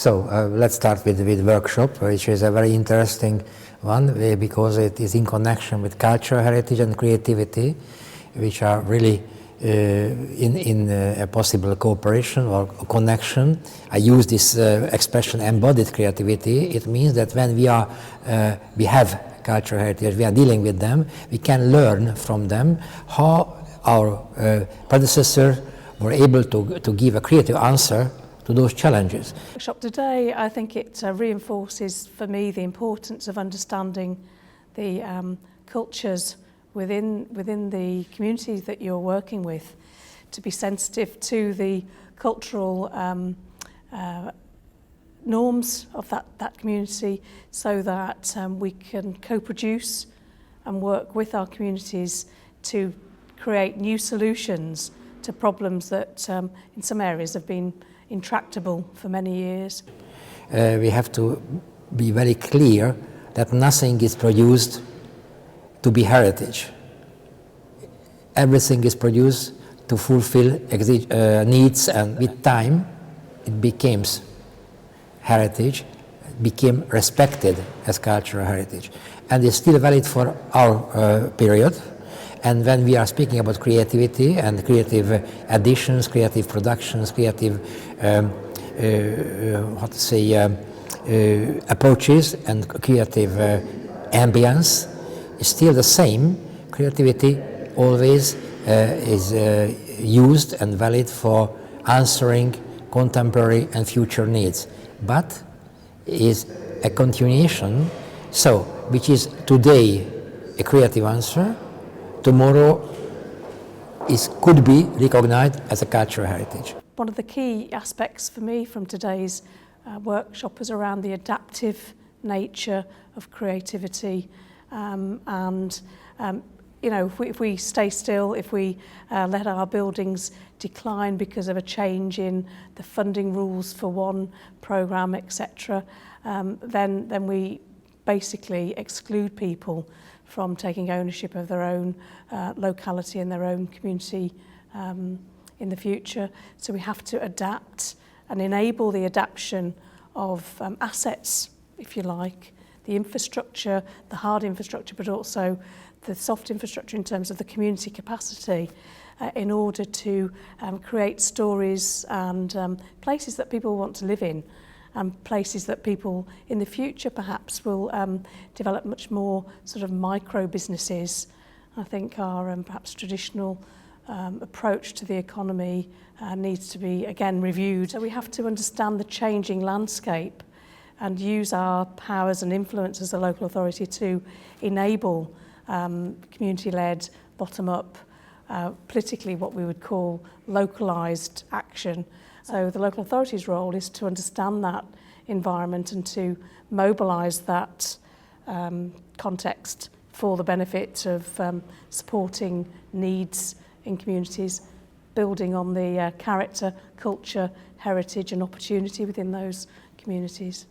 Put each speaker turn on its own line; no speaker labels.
So let's start with the workshop, which is a very interesting one because it is in connection with cultural heritage and creativity, which are really in a possible cooperation or connection. I use this expression embodied creativity. It means that when we have cultural heritage, we are dealing with them, we can learn from them how our predecessors were able to give a creative answer to those challenges.
Workshop today, I think it reinforces for me the importance of understanding the cultures within the communities that you're working with, to be sensitive to the cultural norms of that community, so that we can co-produce and work with our communities to create new solutions to problems that in some areas have been intractable for many years.
We have to be very clear that nothing is produced to be heritage. Everything is produced to fulfill needs, and with time it becomes heritage, became respected as cultural heritage, and is still valid for our period. And when we are speaking about creativity and creative additions, creative productions, creative approaches and creative ambience, is still the same. Creativity always is used and valid for answering contemporary and future needs, but is a continuation, so which is today a creative answer, tomorrow could be recognized as a cultural heritage.
One of the key aspects for me from today's workshop is around the adaptive nature of creativity, you know, if we stay still, if we let our buildings decline because of a change in the funding rules for one programme, etc., then we basically exclude people from taking ownership of their own locality and their own community in the future. So we have to adapt and enable the adaptation of assets, if you like, the infrastructure, the hard infrastructure, but also the soft infrastructure in terms of the community capacity, in order to create stories and places that people want to live in, and places that people in the future perhaps will develop much more sort of micro businesses. I think our perhaps traditional approach to the economy needs to be again reviewed. So we have to understand the changing landscape and use our powers and influence as a local authority to enable community-led, bottom-up, politically what we would call localised action. So the local authority's role is to understand that environment and to mobilise that context for the benefit of supporting needs in communities, building on the character, culture, heritage and opportunity within those communities.